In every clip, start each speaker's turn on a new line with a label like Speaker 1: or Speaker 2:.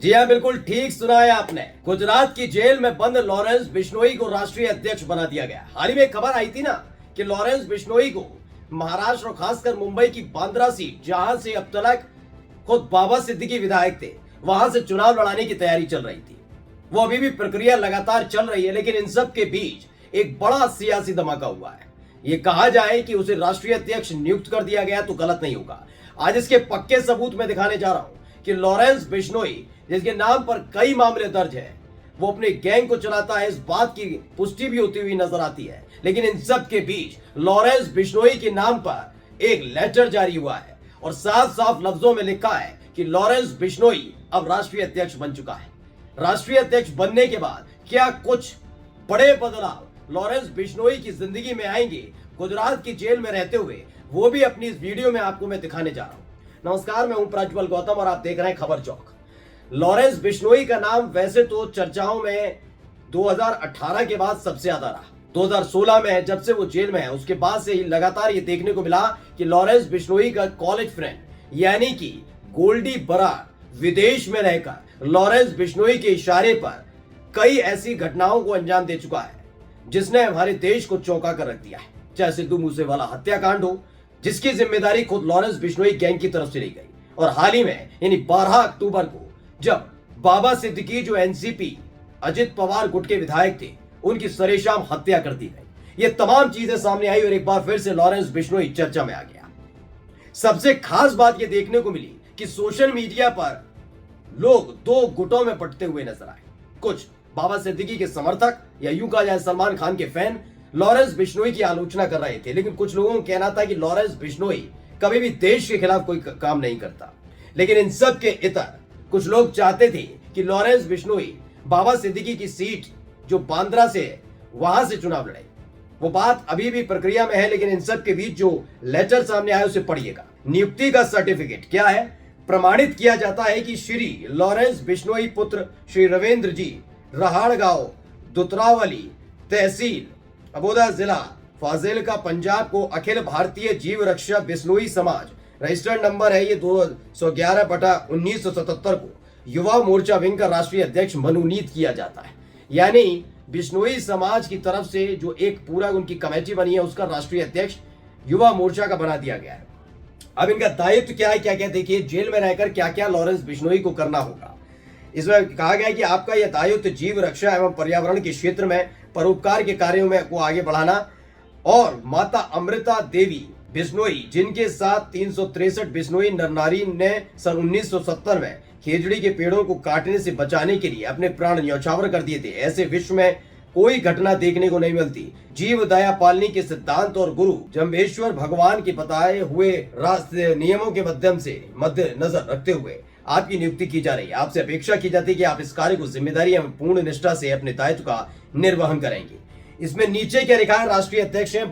Speaker 1: जी हाँ, बिल्कुल ठीक सुना है आपने। गुजरात की जेल में बंद लॉरेंस बिश्नोई को राष्ट्रीय अध्यक्ष बना दिया गया। हाल ही में खबर आई थी ना कि लॉरेंस बिश्नोई को महाराष्ट्र और खासकर मुंबई की बांद्रा सीट, जहां से अब तक खुद बाबा सिद्दीकी विधायक थे, वहां से चुनाव लड़ाने की तैयारी चल रही थी। वो अभी भी प्रक्रिया लगातार चल रही है, लेकिन इन सब के बीच एक बड़ा सियासी धमाका हुआ है। ये कहा जाए कि उसे राष्ट्रीय अध्यक्ष नियुक्त कर दिया गया तो गलत नहीं होगा। आज इसके पक्के सबूत मैं दिखाने जा रहा हूं कि लॉरेंस बिश्नोई, जिसके नाम पर कई मामले दर्ज है, वो अपने गैंग को चलाता है, इस बात की पुष्टि भी होती हुई नजर आती है। लेकिन इन सब के बीच लॉरेंस बिश्नोई के नाम पर एक लेटर जारी हुआ है और साफ साफ लफ्जों में लिखा है कि लॉरेंस बिश्नोई अब राष्ट्रीय अध्यक्ष बन चुका है। राष्ट्रीय अध्यक्ष बनने के बाद क्या कुछ बड़े बदलाव लॉरेंस बिश्नोई की जिंदगी में आएंगे गुजरात की जेल में रहते हुए, वो भी अपनी इस वीडियो में आपको मैं दिखाने जा रहा हूं। नमस्कार, मैं हूं प्रज्वल गौतम और आप देख रहे हैं खबर चौक। लॉरेंस बिश्नोई का नाम वैसे तो चर्चाओं में 2018 के बाद सबसे ज्यादा रहा। 2016 में जब से वो जेल में है, उसके बाद से ही लगातार ये देखने को मिला कि लॉरेंस बिश्नोई का कॉलेज फ्रेंड यानी कि गोल्डी बरार विदेश में रहकर लॉरेंस बिश्नोई के इशारे पर कई ऐसी घटनाओं को अंजाम दे चुका है जिसने हमारे देश को चौंका कर रख दिया है। चाहे सिद्धू मूसेवाला हत्याकांड हो, जिसकी जिम्मेदारी खुद लॉरेंस बिश्नोई गैंग की तरफ से ली गई, और हाल ही में यानी 12 अक्टूबर को जब बाबा सिद्दीकी जो एनसीपी अजित पवार गुट के विधायक थे, उनकी सरेआम हत्या कर दी गई। ये तमाम चीजें सामने आई और एक बार फिर से लॉरेंस बिश्नोई चर्चा में आ गया। सबसे खास बात यह देखने को मिली कि सोशल मीडिया पर लोग दो गुटों में बंटते हुए नजर आए। कुछ बाबा सिद्दीकी के समर्थक या यूं कहा जाए सलमान खान के फैन लॉरेंस बिश्नोई की आलोचना कर रहे थे, लेकिन कुछ लोगों का कहना था कि लॉरेंस बिश्नोई कभी भी देश के खिलाफ कोई काम नहीं करता। लेकिन इन सब के इतर कुछ लोग चाहते थे कि लॉरेंस बिश्नोई बाबा सिद्दीकी की सीट जो बांद्रा से है, वहां से चुनाव लड़े। वो बात अभी भी प्रक्रिया में है, लेकिन इन सब के बीच जो लेटर सामने आया उसे पढ़िएगा। नियुक्ति का सर्टिफिकेट क्या है? प्रमाणित किया जाता है कि श्री लॉरेंस बिश्नोई पुत्र श्री रविंद्र जी, रहाड़ गांव, दुतरावली, तहसील अबोदा, जिला फाजिलका, पंजाब को अखिल भारतीय जीव रक्षा बिश्नोई समाज, रजिस्टर्ड नंबर है ये 211/1977 को युवा मोर्चा विंग का राष्ट्रीय अध्यक्ष मनोनीत किया जाता है। यानी बिश्नोई समाज की तरफ से जो एक पूरा उनकी कमेटी बनी है, उसका राष्ट्रीय अध्यक्ष युवा मोर्चा का बना दिया गया है। अब इनका दायित्व क्या है, क्या क्या देखिए, जेल में रहकर क्या क्या लॉरेंस बिश्नोई को करना होगा। इसमें कहा गया है कि आपका यह दायित्व जीव रक्षा एवं पर्यावरण के क्षेत्र में परोपकार के कार्यों में को आगे बढ़ाना, और माता अमृता देवी बिश्नोई, जिनके साथ 363 बिश्नोई नर नारी ने सन 1970 में खेजड़ी के पेड़ों को काटने से बचाने के लिए अपने प्राण न्यौछावर कर दिए थे। ऐसे विश्व में कोई घटना देखने को नहीं मिलती। जीव दया पालनी के सिद्धांत और गुरु जम्बेश्वर भगवान के बताए हुए रास्ते नियमों के माध्यम से मद्देनजर रखते हुए आपकी नियुक्ति की जा रही है। आपसे अपेक्षा की जाती है कि आप इस कार्य को जिम्मेदारी एवं पूर्ण निष्ठा से अपने दायित्व का निर्वहन करेंगे। इसमें नीचे क्या लिखा है? राष्ट्रीय अध्यक्ष हैं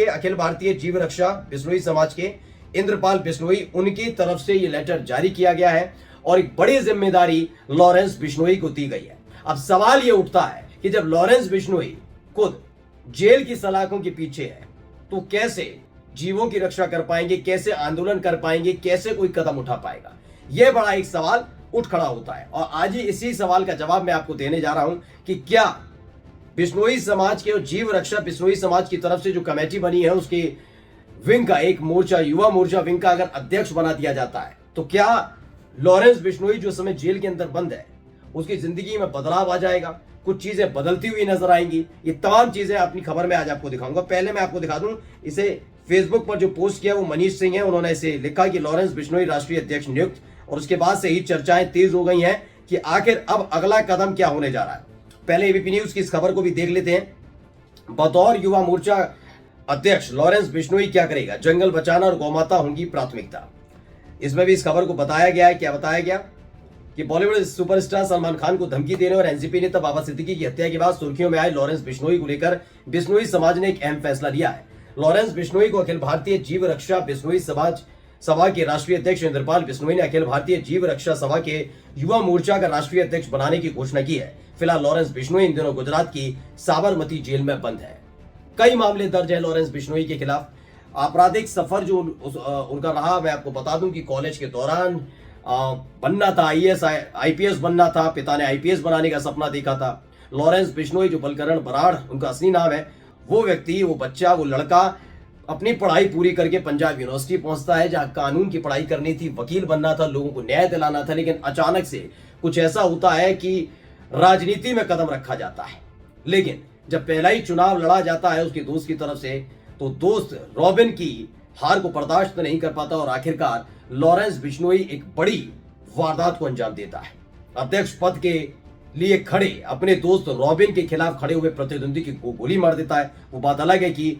Speaker 1: अखिल भारतीय जीव रक्षा बिश्नोई समाज के इंद्रपाल बिश्नोई, उनकी तरफ से ये लेटर जारी किया गया है और एक बड़ी जिम्मेदारी लॉरेंस बिश्नोई को दी गई है। अब सवाल ये उठता है कि जब लॉरेंस बिश्नोई खुद जेल की सलाखों के पीछे है, तो कैसे जीवों की रक्षा कर पाएंगे, कैसे आंदोलन कर पाएंगे, कैसे कोई कदम उठा पाएगा? यह बड़ा एक सवाल उठ खड़ा होता है और आज ही इसी सवाल का जवाब मैं आपको देने जा रहा हूं कि क्या बिश्नोई समाज के और जीव रक्षा बिश्नोई समाज की तरफ से जो कमेटी बनी है, उसके विंग का एक मोर्चा, युवा मोर्चा विंग का अगर अध्यक्ष बना दिया जाता है, तो क्या लॉरेंस बिश्नोई जो समय जेल के अंदर बंद है, उसकी जिंदगी में बदलाव आ जाएगा, कुछ चीजें बदलती हुई नजर आएंगी? ये तमाम चीजें अपनी खबर में आज आपको दिखाऊंगा। पहले मैं आपको दिखा दूं, इसे फेसबुक पर जो पोस्ट किया वो मनीष सिंह है, उन्होंने इसे लिखा कि लॉरेंस बिश्नोई राष्ट्रीय अध्यक्ष नियुक्त, और उसके बाद से ही चर्चाएं तेज हो गई हैं कि आखिर अब अगला कदम क्या होने जा रहा है। पहले एबीपी न्यूज की इस खबर को भी देख लेते हैं। बतौर युवा मोर्चा अध्यक्ष लॉरेंस बिश्नोई क्या करेगा? जंगल बचाना और गौमाता होंगी प्राथमिकता। इसमें भी इस खबर को बताया गया है। क्या बताया गया कि बॉलीवुड सुपरस्टार सलमान खान को धमकी देने और एनसीपी नेता बाबा सिद्दीकी की हत्या के बाद सुर्खियों में आए लॉरेंस बिश्नोई को लेकर बिश्नोई समाज ने एक अहम फैसला लिया है। लॉरेंस बिश्नोई को अखिल भारतीय जीव रक्षा बिश्नोई समाज सभा के राष्ट्रीय अध्यक्ष इंद्रपाल बिश्नोई ने अखिल भारतीय जीव रक्षा सभा के युवा मोर्चा का राष्ट्रीय अध्यक्ष बनाने की घोषणा की है। फिलहाल लॉरेंस बिश्नोई इन दिनों गुजरात की साबरमती जेल में बंद है। कई मामले दर्ज है लॉरेंस बिश्नोई के खिलाफ। आपराधिक सफर जो उनका रहा, मैं आपको बता दूं कि कॉलेज के दौरान बनना था, आईएएस आईपीएस बनना था, पिता ने आईपीएस बनाने का सपना देखा था। लॉरेंस बिश्नोई, जो बलकरण बराड़ उनका असली नाम है, वो व्यक्ति, वो बच्चा, वो लड़का अपनी पढ़ाई पूरी करके पंजाब यूनिवर्सिटी पहुंचता है, जहां कानून की पढ़ाई करनी थी, वकील बनना था, लोगों को न्याय दिलाना था। लेकिन अचानक से कुछ ऐसा होता है कि राजनीति में कदम रखा जाता है। लेकिन जब पहला ही चुनाव लड़ा जाता है उसके दोस्त की तरफ से, तो दोस्त रॉबिन की हार को बर्दाश्त नहीं कर पाता और आखिरकार लॉरेंस बिश्नोई एक बड़ी वारदात को अंजाम देता है। अध्यक्ष पद के लिए खड़े अपने दोस्त रॉबिन के खिलाफ खड़े हुए प्रतिद्वंदी की गोली मार देता है। वो बात अलग है कि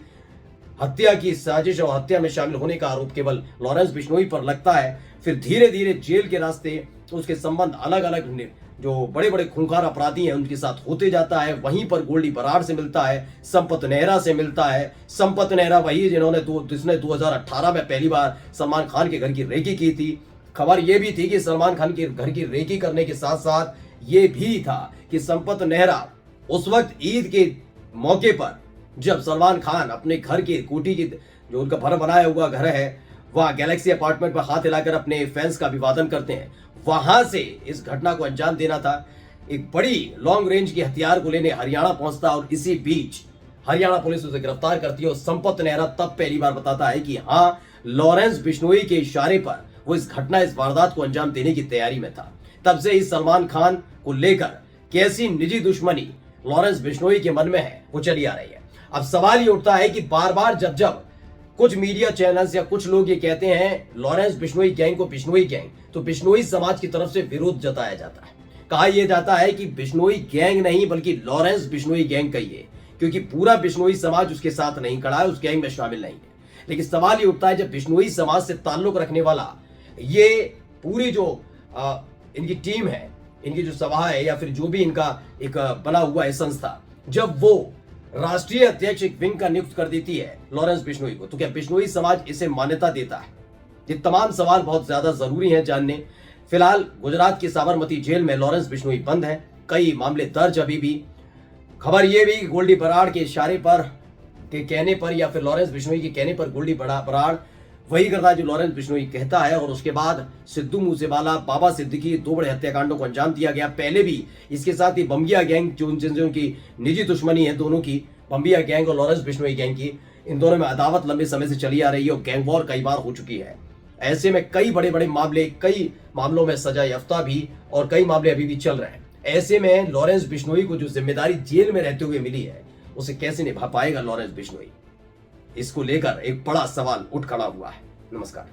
Speaker 1: हत्या की साजिश और हत्या में शामिल होने का आरोप केवल लॉरेंस बिश्नोई पर लगता है। फिर धीरे धीरे जेल के रास्ते उसके संबंध अलग अलग जो बड़े बड़े खूंखार अपराधी हैं उनके साथ होते जाता है। वहीं पर गोल्डी बराड़ से मिलता है, संपत नेहरा से मिलता है। संपत नेहरा वही जिसने 2018 में पहली बार सलमान खान के घर की रेकी की थी। खबर यह भी थी कि सलमान खान के घर की रेकी करने के साथ साथ ये भी था कि संपत नेहरा उस वक्त ईद के मौके पर, जब सलमान खान अपने घर की कोठी की जो उनका भर बनाया हुआ घर है, वहां गैलेक्सी अपार्टमेंट पर हाथ हिलाकर अपने फैंस का अभिवादन करते हैं, वहां से इस घटना को अंजाम देना था। एक बड़ी लॉन्ग रेंज की हथियार को लेने हरियाणा पहुंचता और इसी बीच हरियाणा पुलिस उसे गिरफ्तार करती है। और संपत नेहरा तब पहली बार बताता है कि हाँ, लॉरेंस बिश्नोई के इशारे पर वो इस वारदात को अंजाम देने की तैयारी में था। तब से इस सलमान खान को लेकर कैसी निजी दुश्मनी लॉरेंस बिश्नोई के मन में है, वो चली आ रही है। अब सवाल ये उठता है कि बार बार जब कुछ मीडिया चैनल्स या कुछ लोग ये कहते हैं लॉरेंस बिश्नोई गैंग को बिश्नोई गैंग, तो बिश्नोई समाज की तरफ से विरोध जताया जाता है। कहा यह जाता है कि बिश्नोई गैंग नहीं बल्कि लॉरेंस बिश्नोई गैंग कहिए, क्योंकि पूरा बिश्नोई समाज उसके साथ नहीं खड़ा है, उस गैंग में शामिल नहीं है। लेकिन सवाल ये उठता है, जब बिश्नोई समाज से ताल्लुक रखने वाला ये पूरी जो इनकी टीम है, इनकी जो सभा है या फिर जो भी इनका एक बना हुआ है संस्था, जब वो राष्ट्रीय अध्यक्ष एक विंग का नियुक्त कर देती है लॉरेंस बिश्नोई को, तो क्या बिश्नोई समाज इसे मान्यता देता है? ये तमाम सवाल बहुत ज्यादा जरूरी हैं जानने। फिलहाल गुजरात की साबरमती जेल में लॉरेंस बिश्नोई बंद है, कई मामले दर्ज अभी भी। खबर यह भी कि गोल्डी बराड़ के इशारे पर, के कहने पर या फिर लॉरेंस बिश्नोई के कहने पर गोल्डी बराड़ वही करता है जो लॉरेंस बिश्नोई कहता है। और उसके बाद सिद्धू मूसेवाला, बाबा सिद्दीकी, 2 बड़े हत्याकांडों को अंजाम दिया गया। पहले भी इसके साथ ही बम्बिया गैंग, जिनसे उनकी निजी दुश्मनी है दोनों की, बम्बिया गैंग और लॉरेंस बिश्नोई गैंग की, इन दोनों में अदावत लंबे समय से चली आ रही है और गैंग वॉर कई बार हो चुकी है। ऐसे में कई बड़े बड़े मामले, कई मामलों में सजा याफ्ता भी और कई मामले अभी भी चल रहे हैं। ऐसे में लॉरेंस बिश्नोई को जो जिम्मेदारी जेल में रहते हुए मिली है, उसे कैसे निभा पाएगा लॉरेंस बिश्नोई? इसको लेकर एक बड़ा सवाल उठ खड़ा हुआ है। नमस्कार।